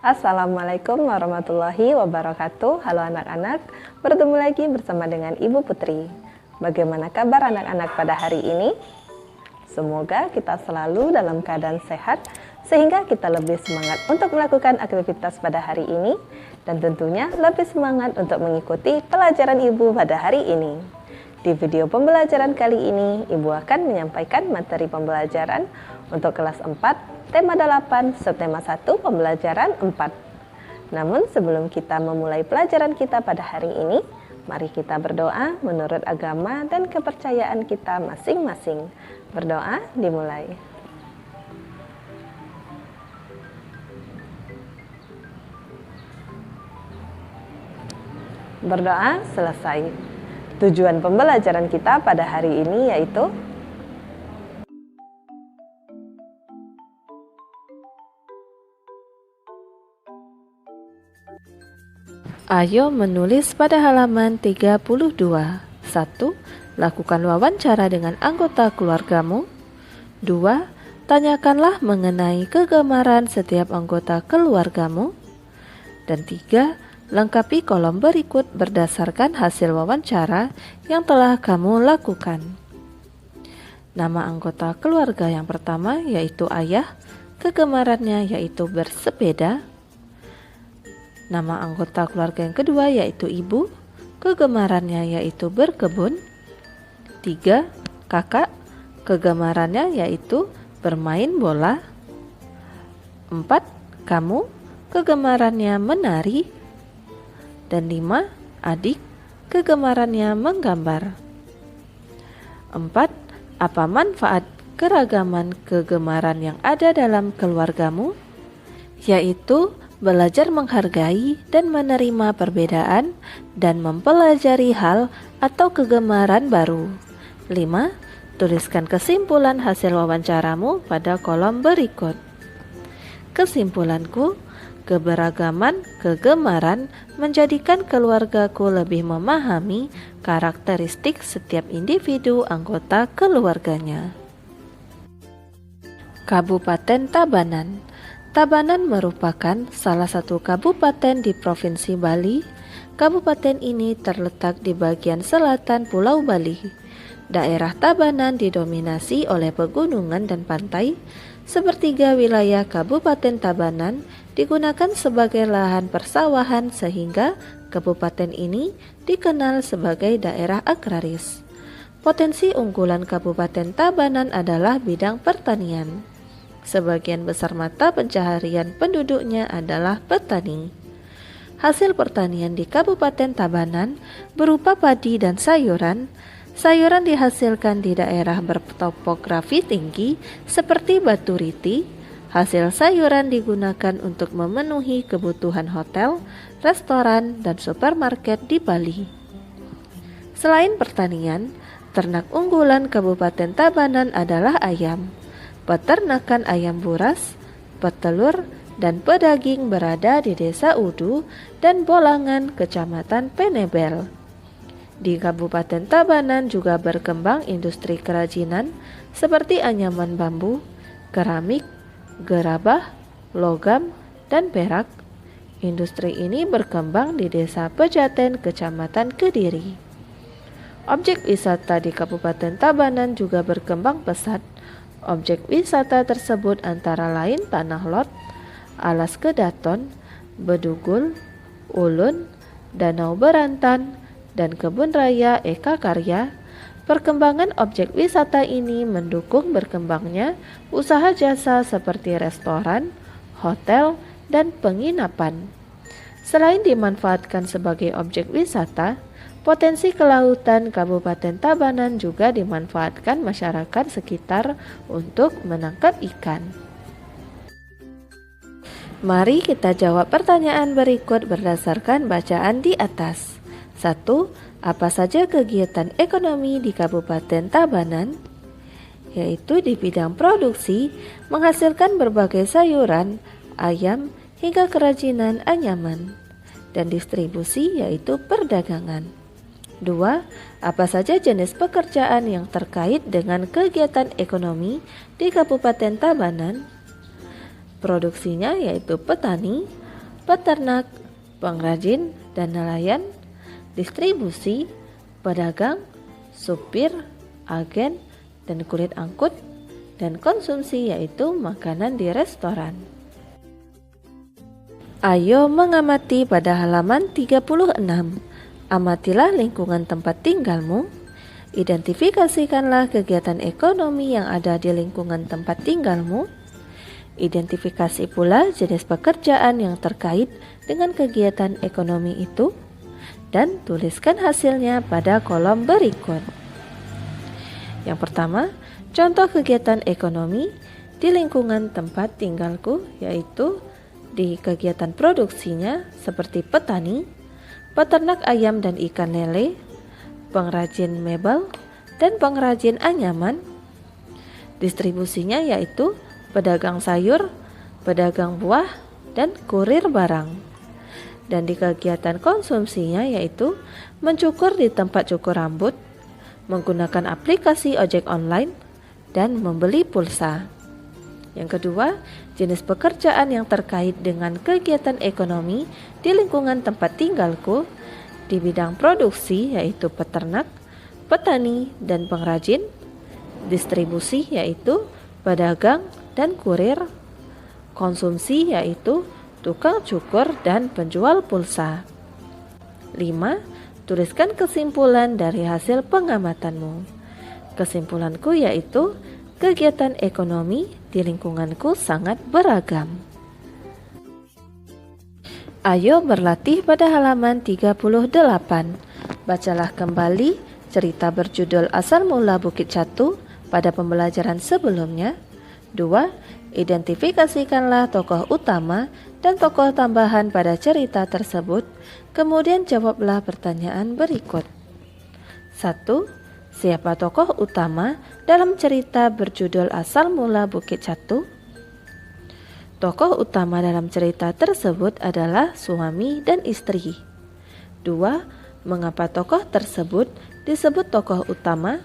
Assalamualaikum warahmatullahi wabarakatuh. Halo anak-anak, bertemu lagi bersama dengan Ibu Putri. Bagaimana kabar anak-anak pada hari ini? Semoga kita selalu dalam keadaan sehat sehingga kita lebih semangat untuk melakukan aktivitas pada hari ini dan tentunya lebih semangat untuk mengikuti pelajaran Ibu pada hari ini. Di video pembelajaran kali ini, Ibu akan menyampaikan materi pembelajaran untuk kelas 4, tema 8, subtema 1, pembelajaran 4. Namun sebelum kita memulai pelajaran kita pada hari ini, mari kita berdoa menurut agama dan kepercayaan kita masing-masing. Berdoa dimulai. Berdoa selesai. Tujuan pembelajaran kita pada hari ini yaitu ayo menulis pada halaman 32. 1. Lakukan wawancara dengan anggota keluargamu. 2. Tanyakanlah mengenai kegemaran setiap anggota keluargamu. Dan 3. Lengkapi kolom berikut berdasarkan hasil wawancara yang telah kamu lakukan. Nama anggota keluarga yang pertama yaitu ayah, kegemarannya yaitu bersepeda. Nama anggota keluarga yang kedua yaitu ibu, kegemarannya yaitu berkebun. 3. Kakak, kegemarannya yaitu bermain bola. 4. Kamu, kegemarannya menari. Dan 5. Adik, kegemarannya menggambar. 4. Apa manfaat keragaman kegemaran yang ada dalam keluargamu? Yaitu belajar menghargai dan menerima perbedaan dan mempelajari hal atau kegemaran baru. 5. Tuliskan kesimpulan hasil wawancaramu pada kolom berikut. Kesimpulanku, keberagaman kegemaran menjadikan keluargaku lebih memahami karakteristik setiap individu anggota keluarganya. Kabupaten Tabanan. Tabanan merupakan salah satu kabupaten di Provinsi Bali. Kabupaten ini terletak di bagian selatan Pulau Bali. Daerah Tabanan didominasi oleh pegunungan dan pantai. Sepertiga wilayah Kabupaten Tabanan digunakan sebagai lahan persawahan sehingga kabupaten ini dikenal sebagai daerah agraris. Potensi unggulan Kabupaten Tabanan adalah bidang pertanian. Sebagian besar mata pencaharian penduduknya adalah petani. Hasil pertanian di Kabupaten Tabanan berupa padi dan sayuran. Sayuran dihasilkan di daerah bertopografi tinggi seperti Batu Riti. Hasil sayuran digunakan untuk memenuhi kebutuhan hotel, restoran, dan supermarket di Bali. Selain pertanian, ternak unggulan Kabupaten Tabanan adalah ayam. Peternakan ayam buras, petelur, dan pedaging berada di Desa Udu dan Bolangan, Kecamatan Penebel. Di Kabupaten Tabanan juga berkembang industri kerajinan seperti anyaman bambu, keramik, gerabah, logam, dan perak. Industri ini berkembang di Desa Pejaten, Kecamatan Kediri. Objek wisata di Kabupaten Tabanan juga berkembang pesat. Objek wisata tersebut antara lain Tanah Lot, Alas Kedaton, Bedugul, Ulun, Danau Berantan, dan Kebun Raya Eka Karya. Perkembangan objek wisata ini mendukung berkembangnya usaha jasa seperti restoran, hotel, dan penginapan. Selain dimanfaatkan sebagai objek wisata, potensi kelautan Kabupaten Tabanan juga dimanfaatkan masyarakat sekitar untuk menangkap ikan. Mari kita jawab pertanyaan berikut berdasarkan bacaan di atas. 1. Apa saja kegiatan ekonomi di Kabupaten Tabanan? Yaitu di bidang produksi, menghasilkan berbagai sayuran, ayam, hingga kerajinan anyaman. Dan distribusi yaitu perdagangan. 2. Apa saja jenis pekerjaan yang terkait dengan kegiatan ekonomi di Kabupaten Tabanan? Produksinya yaitu petani, peternak, pengrajin dan nelayan, distribusi, pedagang, supir, agen, dan kulit angkut, dan konsumsi yaitu makanan di restoran. Ayo mengamati pada halaman 36. Amatilah lingkungan tempat tinggalmu. Identifikasikanlah kegiatan ekonomi yang ada di lingkungan tempat tinggalmu. Identifikasi pula jenis pekerjaan yang terkait dengan kegiatan ekonomi itu dan tuliskan hasilnya pada kolom berikut. Yang pertama, contoh kegiatan ekonomi di lingkungan tempat tinggalku yaitu di kegiatan produksinya seperti petani, peternak ayam dan ikan lele, pengrajin mebel, dan pengrajin anyaman. Distribusinya yaitu pedagang sayur, pedagang buah, dan kurir barang. Dan di kegiatan konsumsinya yaitu mencukur di tempat cukur rambut, menggunakan aplikasi ojek online, dan membeli pulsa. Yang kedua, jenis pekerjaan yang terkait dengan kegiatan ekonomi di lingkungan tempat tinggalku di bidang produksi yaitu peternak, petani, dan pengrajin. Distribusi yaitu pedagang dan kurir. Konsumsi yaitu tukang cukur dan penjual pulsa. 5. Tuliskan kesimpulan dari hasil pengamatanmu. Kesimpulanku yaitu kegiatan ekonomi di lingkunganku sangat beragam. Ayo berlatih pada halaman 38. Bacalah kembali cerita berjudul Asal Mula Bukit Catu pada pembelajaran sebelumnya. 2. Identifikasikanlah tokoh utama dan tokoh tambahan pada cerita tersebut. Kemudian jawablah pertanyaan berikut. 1. Siapa tokoh utama dalam cerita berjudul Asal Mula Bukit Catu? Tokoh utama dalam cerita tersebut adalah suami dan istri. 2. Mengapa tokoh tersebut disebut tokoh utama?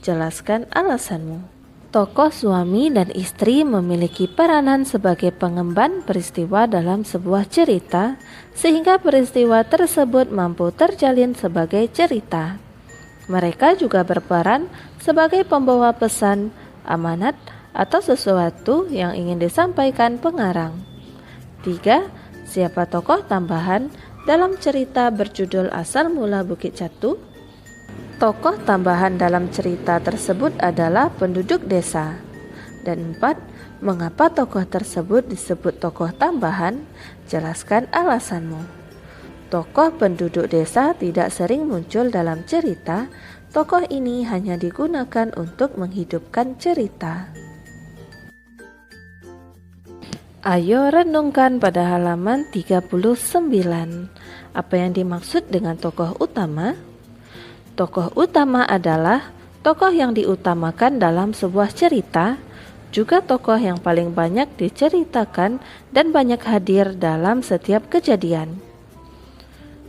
Jelaskan alasanmu. Tokoh suami dan istri memiliki peranan sebagai pengemban peristiwa dalam sebuah cerita, sehingga peristiwa tersebut mampu terjalin sebagai cerita. Mereka juga berperan sebagai pembawa pesan, amanat, atau sesuatu yang ingin disampaikan pengarang. 3. Siapa tokoh tambahan dalam cerita berjudul Asal Mula Bukit Catu? Tokoh tambahan dalam cerita tersebut adalah penduduk desa. Dan 4. Mengapa tokoh tersebut disebut tokoh tambahan? Jelaskan alasanmu. Tokoh penduduk desa tidak sering muncul dalam cerita. Tokoh ini hanya digunakan untuk menghidupkan cerita. Ayo renungkan pada halaman 39. Apa yang dimaksud dengan tokoh utama? Tokoh utama adalah tokoh yang diutamakan dalam sebuah cerita, juga tokoh yang paling banyak diceritakan dan banyak hadir dalam setiap kejadian.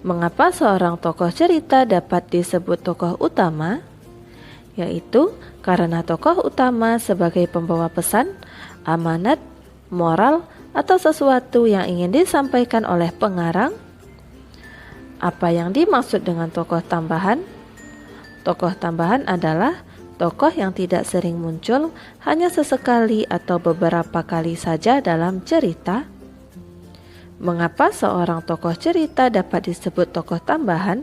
Mengapa seorang tokoh cerita dapat disebut tokoh utama? Yaitu karena tokoh utama sebagai pembawa pesan, amanat, moral, atau sesuatu yang ingin disampaikan oleh pengarang. Apa yang dimaksud dengan tokoh tambahan? Tokoh tambahan adalah tokoh yang tidak sering muncul, hanya sesekali atau beberapa kali saja dalam cerita. Mengapa seorang tokoh cerita dapat disebut tokoh tambahan?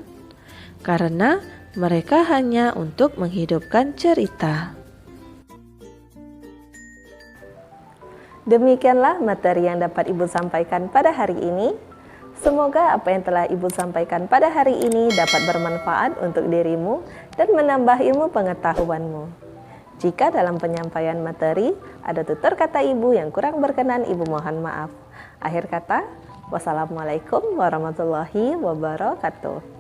Karena mereka hanya untuk menghidupkan cerita. Demikianlah materi yang dapat Ibu sampaikan pada hari ini. Semoga apa yang telah Ibu sampaikan pada hari ini dapat bermanfaat untuk dirimu dan menambah ilmu pengetahuanmu. Jika dalam penyampaian materi ada tutur kata Ibu yang kurang berkenan, Ibu mohon maaf. Akhir kata, wassalamualaikum warahmatullahi wabarakatuh.